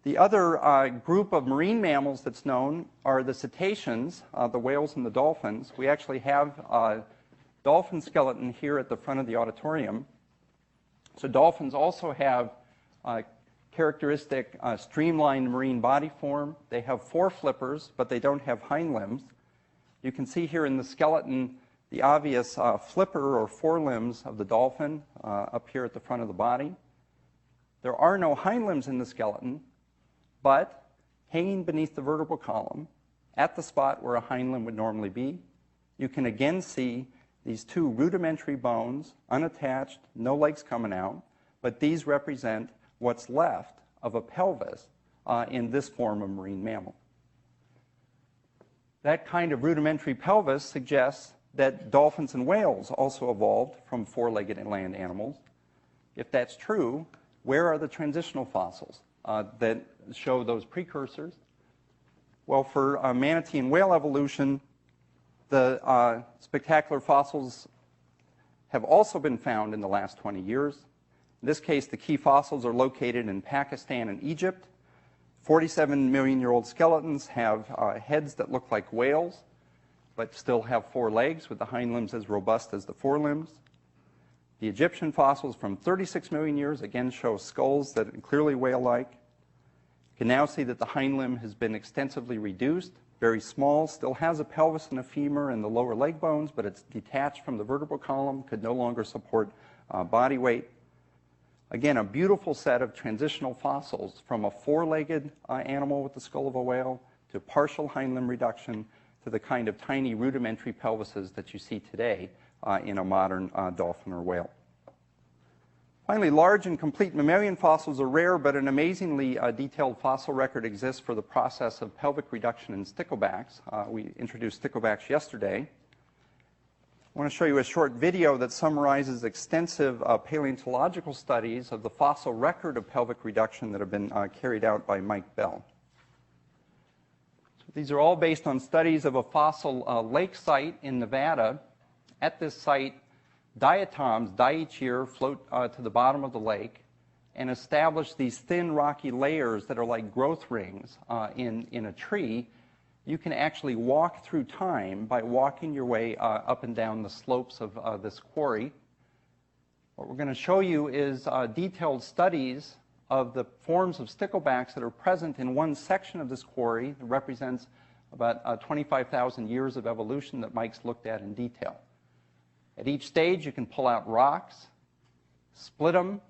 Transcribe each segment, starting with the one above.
The other group of marine mammals that's known are the cetaceans, the whales and the dolphins. We actually have a dolphin skeleton here at the front of the auditorium. So dolphins also have characteristic streamlined marine body form. They have foreflippers, but they don't have hind limbs. You can see here in the skeleton the obvious flipper or forelimbs of the dolphin up here at the front of the body. There are no hind limbs in the skeleton, but hanging beneath the vertebral column, at the spot where a hind limb would normally be, you can again see these two rudimentary bones, unattached, no legs coming out, but these represent what's left of a pelvis in this form of marine mammal. That kind of rudimentary pelvis suggests that dolphins and whales also evolved from four-legged land animals. If that's true, where are the transitional fossils that show those precursors? Well, for manatee and whale evolution, the spectacular fossils have also been found in the last 20 years. In this case, the key fossils are located in Pakistan and Egypt. 47-million-year-old skeletons have heads that look like whales, but still have four legs with the hind limbs as robust as the forelimbs. The Egyptian fossils from 36 million years again show skulls that are clearly whale-like. You can now see that the hind limb has been extensively reduced, very small, still has a pelvis and a femur and the lower leg bones, but it's detached from the vertebral column, could no longer support body weight. Again, a beautiful set of transitional fossils from a four-legged animal with the skull of a whale to partial hind limb reduction to the kind of tiny rudimentary pelvises that you see today in a modern dolphin or whale. Finally, large and complete mammalian fossils are rare, but an amazingly detailed fossil record exists for the process of pelvic reduction in sticklebacks. We introduced sticklebacks yesterday. I want to show you a short video that summarizes extensive paleontological studies of the fossil record of pelvic reduction that have been carried out by Mike Bell. So these are all based on studies of a fossil lake site in Nevada. At this site, diatoms die each year, float to the bottom of the lake, and establish these thin rocky layers that are like growth rings in a tree. You can actually walk through time by walking your way up and down the slopes of this quarry. What we're going to show you is detailed studies of the forms of sticklebacks that are present in one section of this quarry that represents about 25,000 years of evolution that Mike's looked at in detail. At each stage, you can pull out rocks, split them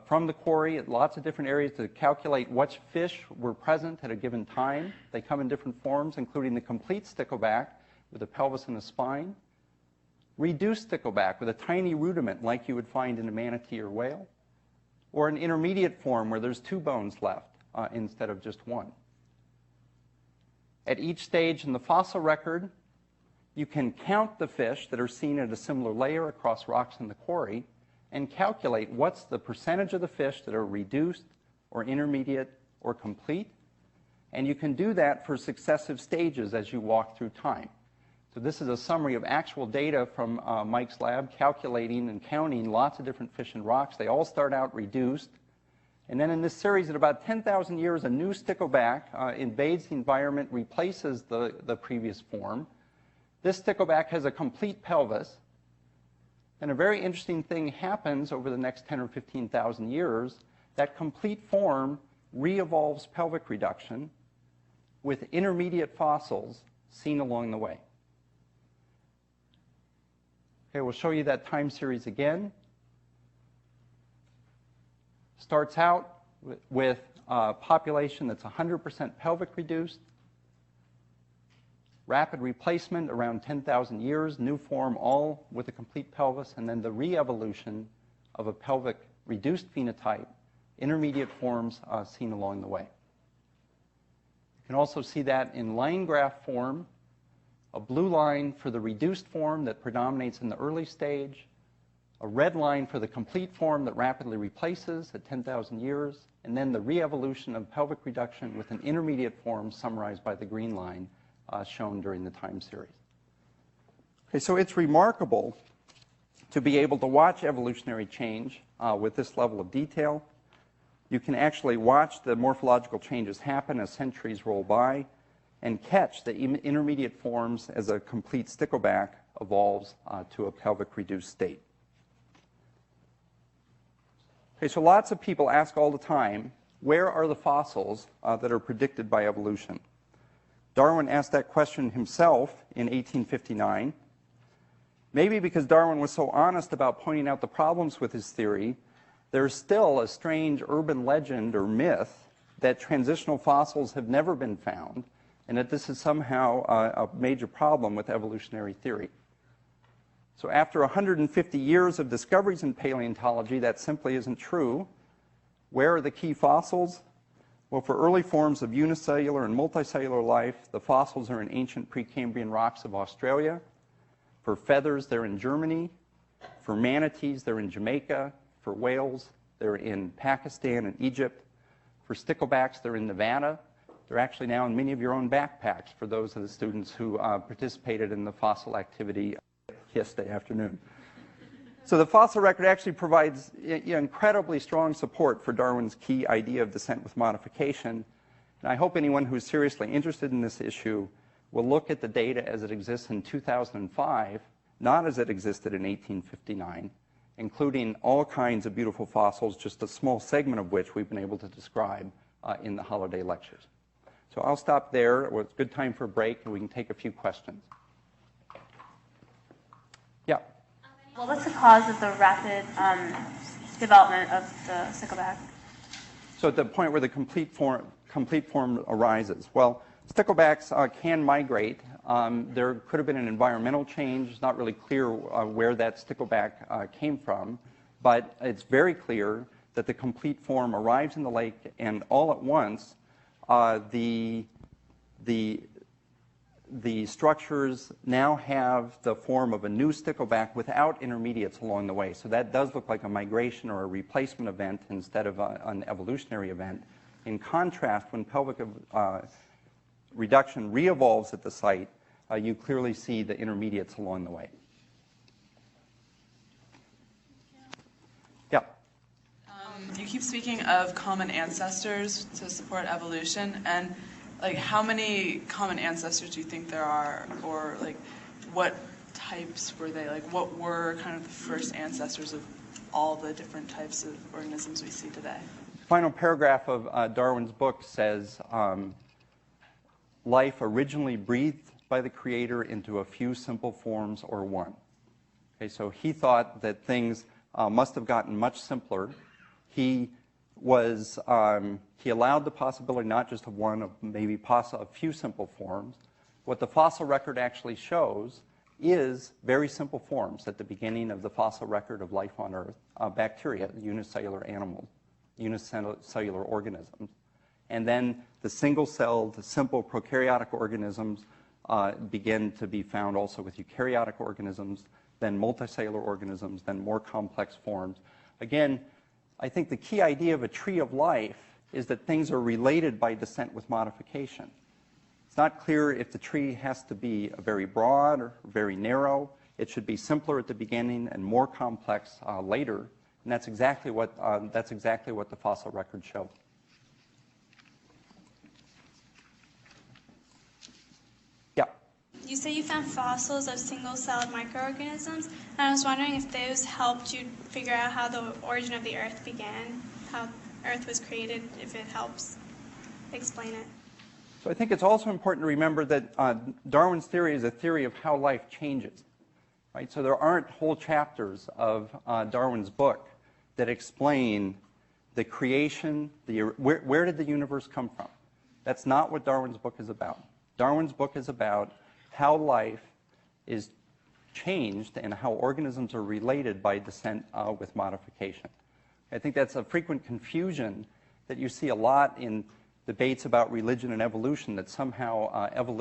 from the quarry at lots of different areas to calculate which fish were present at a given time. They come in different forms, including the complete stickleback with a pelvis and a spine, reduced stickleback with a tiny rudiment like you would find in a manatee or whale, or an intermediate form where there's two bones left instead of just one. At each stage in the fossil record, you can count the fish that are seen at a similar layer across rocks in the quarry and calculate what's the percentage of the fish that are reduced or intermediate or complete. And you can do that for successive stages as you walk through time. So this is a summary of actual data from Mike's lab, calculating and counting lots of different fish and rocks. They all start out reduced. And then in this series, at about 10,000 years, a new stickleback invades the environment, replaces the previous form. This stickleback has a complete pelvis. And a very interesting thing happens over the next 10 or 15,000 years. That complete form re-evolves pelvic reduction with intermediate fossils seen along the way. Okay, we'll show you that time series again. Starts out with a population that's 100% pelvic reduced. Rapid replacement around 10,000 years, new form all with a complete pelvis, and then the re-evolution of a pelvic reduced phenotype, intermediate forms seen along the way. You can also see that in line graph form, a blue line for the reduced form that predominates in the early stage, a red line for the complete form that rapidly replaces at 10,000 years, and then the re-evolution of pelvic reduction with an intermediate form summarized by the green line shown during the time series. Okay, so it's remarkable to be able to watch evolutionary change with this level of detail. you can actually watch the morphological changes happen as centuries roll by and catch the intermediate forms as a complete stickleback evolves to a pelvic reduced state. Okay, so lots of people ask all the time, where are the fossils that are predicted by evolution? Darwin asked that question himself in 1859. Maybe because Darwin was so honest about pointing out the problems with his theory, there's still a strange urban legend or myth that transitional fossils have never been found, and that this is somehow a major problem with evolutionary theory. So after 150 years of discoveries in paleontology, that simply isn't true. Where are the key fossils? Well, for early forms of unicellular and multicellular life, the fossils are in ancient Precambrian rocks of Australia. For feathers, they're in Germany. For manatees, they're in Jamaica. For whales, they're in Pakistan and Egypt. For sticklebacks, they're in Nevada. They're actually now in many of your own backpacks for those of the students who participated in the fossil activity yesterday afternoon. So the fossil record actually provides incredibly strong support for Darwin's key idea of descent with modification. And I hope anyone who's seriously interested in this issue will look at the data as it exists in 2005, not as it existed in 1859, including all kinds of beautiful fossils, just a small segment of which we've been able to describe in the holiday lectures. So I'll stop there. It's a good time for a break, and we can take a few questions. Yeah? Well, what's the cause of the rapid development of the stickleback? So at the point where the complete form arises. Well, sticklebacks can migrate. There could have been an environmental change. It's not really clear where that stickleback came from, but it's very clear that the complete form arrives in the lake, and all at once, the structures now have the form of a new stickleback without intermediates along the way. So that does look like a migration or a replacement event instead of an evolutionary event. In contrast, when pelvic reduction re-evolves at the site, you clearly see the intermediates along the way. Yeah. You keep speaking of common ancestors to support evolution, and like how many common ancestors do you think there are, or like what types were they? Like what were kind of the first ancestors of all the different types of organisms we see today? The final paragraph of Darwin's book says, life originally breathed by the Creator into a few simple forms or one. Okay, so he thought that things must have gotten much simpler. He allowed the possibility not just of one, of maybe a few simple forms. What the fossil record actually shows is very simple forms at the beginning of the fossil record of life on Earth, bacteria, unicellular animals, unicellular organisms. And then the single-celled, simple prokaryotic organisms begin to be found also with eukaryotic organisms, then multicellular organisms, then more complex forms. Again, I think the key idea of a tree of life is that things are related by descent with modification. It's not clear if the tree has to be very broad or very narrow. It should be simpler at the beginning and more complex later. And that's exactly what the fossil record shows. Yeah. You say you found fossils of single-celled microorganisms, and I was wondering if those helped you figure out how the origin of the Earth began, how Earth was created, if it helps explain it. So I think it's also important to remember that Darwin's theory is a theory of how life changes. Right? So there aren't whole chapters of Darwin's book that explain the creation, where did the universe come from. That's not what Darwin's book is about. Darwin's book is about how life is changed and how organisms are related by descent with modification. I think that's a frequent confusion that you see a lot in debates about religion and evolution, that somehow evolution